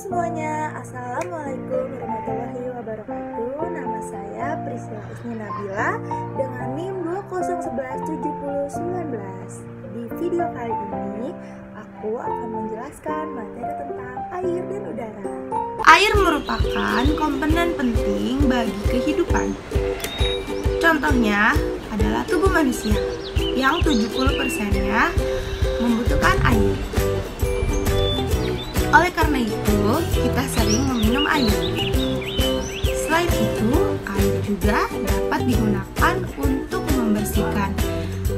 semuanya, Assalamualaikum warahmatullahi wabarakatuh. Nama saya Priscilla Isni Nabila dengan NIM 20117019. Di video kali ini, aku akan menjelaskan materi tentang air dan udara. Air merupakan komponen penting bagi kehidupan. Contohnya adalah tubuh manusia yang 70%-nya membutuhkan air. Oleh karena itu, kita sering meminum air. Selain itu, air juga dapat digunakan untuk membersihkan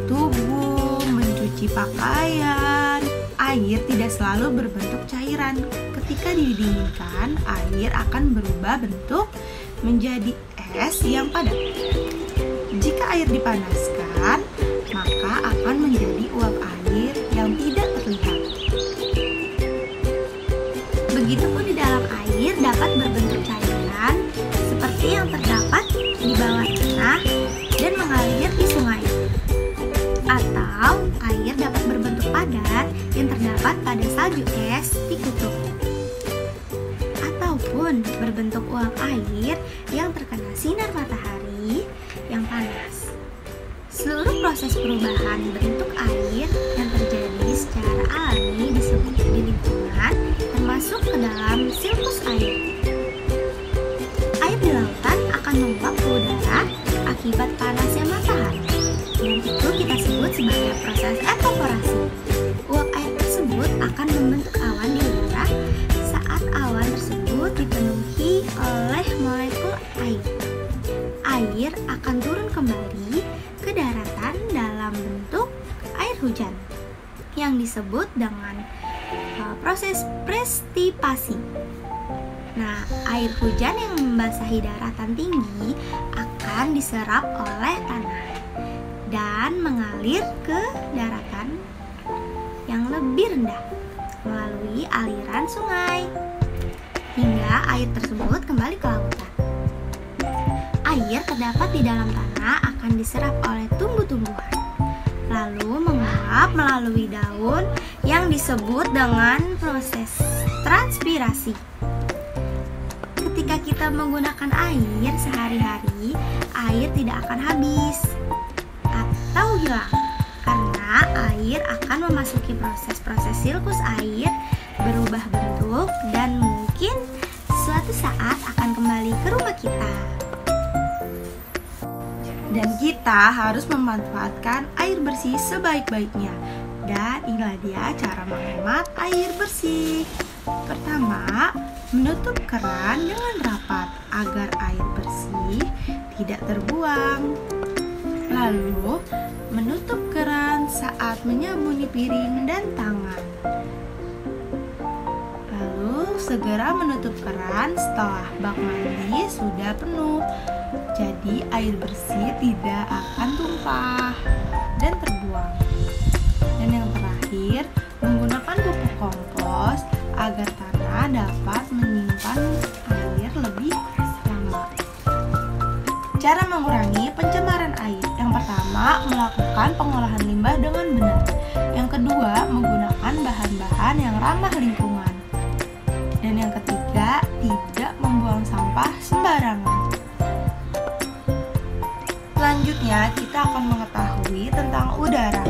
tubuh, mencuci pakaian. Air tidak selalu berbentuk cairan. Ketika didinginkan, air akan berubah bentuk menjadi es yang padat. Jika air dipanaskan, maka akan menjadi uap air yang tidak terlihat. Begitupun di dalam air dapat berbentuk cairan seperti yang terdapat di bawah tanah dan mengalir di sungai. Atau air dapat berbentuk padat yang terdapat pada salju es di kutub. Ataupun berbentuk uap air yang terkena sinar matahari yang panas. Seluruh proses perubahan bentuk air yang terjadi secara alami disebut di lingkungan termasuk ke dalam siklus air. Air di lautan akan menguap ke udara akibat panasnya matahari, dan itu kita sebut sebagai proses evaporasi. Uap air tersebut akan membentuk awan di udara saat awan tersebut dipenuhi oleh molekul air. Air akan turun kembali ke daratan dalam bentuk air hujan yang disebut dengan proses prestipasi. Nah, air hujan yang membasahi daratan tinggi akan diserap oleh tanah dan mengalir ke daratan yang lebih rendah melalui aliran sungai hingga air tersebut kembali ke lautan. Air terdapat di dalam tanah akan diserap oleh tumbuh-tumbuhan, lalu menguap melalui daun yang disebut dengan proses transpirasi. Ketika kita menggunakan air sehari-hari, air tidak akan habis atau hilang, karena air akan memasuki proses-proses siklus air, berubah bentuk, dan mungkin suatu saat akan kembali ke rumah kita. Dan kita harus memanfaatkan air bersih sebaik-baiknya. Dan inilah dia cara menghemat air bersih. Pertama, menutup keran dengan rapat agar air bersih tidak terbuang. Lalu, menutup keran saat menyabuni piring dan tangan. Lalu, segera menutup keran setelah bak mandi sudah penuh. Jadi air bersih tidak akan tumpah dan terbuang. Dan yang terakhir, menggunakan pupuk kompos agar tanah dapat menyimpan air lebih lama. Cara mengurangi pencemaran air. Yang pertama, melakukan pengolahan limbah dengan benar. Yang kedua, menggunakan bahan-bahan yang ramah lingkungan. Dan yang ketiga, tidak membuang sampah sembarangan. Selanjutnya, kita akan mengetahui tentang udara.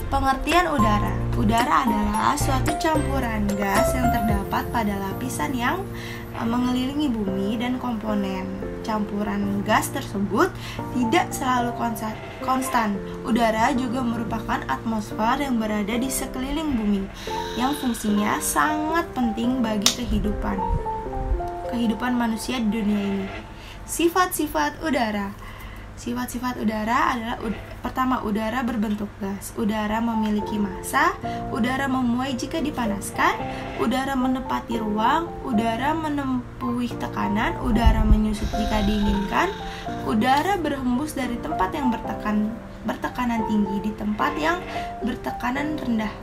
Pengertian udara. Udara adalah suatu campuran gas yang terdapat pada lapisan yang mengelilingi bumi, dan komponen campuran gas tersebut tidak selalu konstan. Udara juga merupakan atmosfer yang berada di sekeliling bumi, yang fungsinya sangat penting bagi kehidupan manusia di dunia ini. Sifat-sifat udara. Sifat-sifat udara adalah pertama, udara berbentuk gas. Udara memiliki massa. Udara memuai jika dipanaskan. Udara menempati ruang. Udara menempuhi tekanan. Udara menyusut jika diinginkan. Udara berhembus dari tempat yang bertekanan tinggi di tempat yang bertekanan rendah.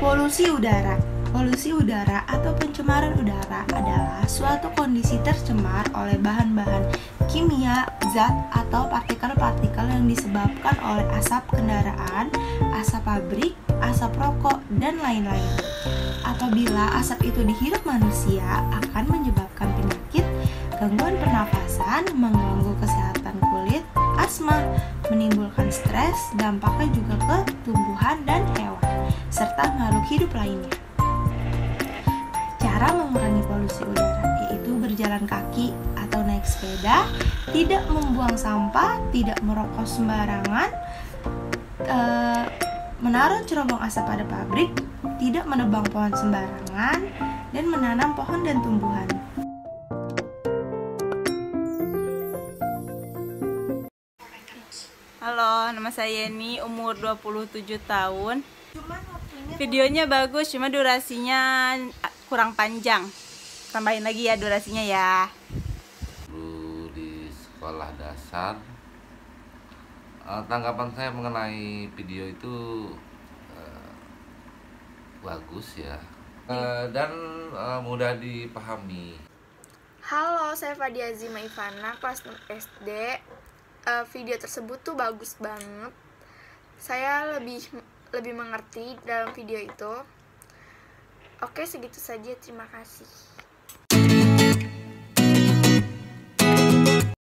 Polusi udara. Polusi udara atau pencemaran udara adalah suatu kondisi tercemar oleh bahan-bahan kimia, zat, atau partikel-partikel yang disebabkan oleh asap kendaraan, asap pabrik, asap rokok, dan lain-lain. Apabila asap itu dihirup manusia, akan menyebabkan penyakit, gangguan pernafasan, mengganggu kesehatan kulit, asma, menimbulkan stres, dampaknya juga ke tumbuhan dan hewan, serta makhluk hidup lainnya. Cara mengurangi polusi udara yaitu berjalan kaki atau naik sepeda, tidak membuang sampah, tidak merokok sembarangan, menaruh cerobong asap pada pabrik, tidak menebang pohon sembarangan, dan menanam pohon dan tumbuhan. Halo, nama saya Yeni, umur 27 tahun. Videonya bagus, cuma durasinya kurang panjang. Tambahin lagi ya durasinya ya. Dulu di sekolah dasar, tanggapan saya mengenai video itu bagus ya, dan mudah dipahami. Halo, saya Fadia Zima Ivana, kelas 6 SD. Video tersebut tuh bagus banget. Saya lebih mengerti dalam video itu. Oke, segitu saja. Terima kasih.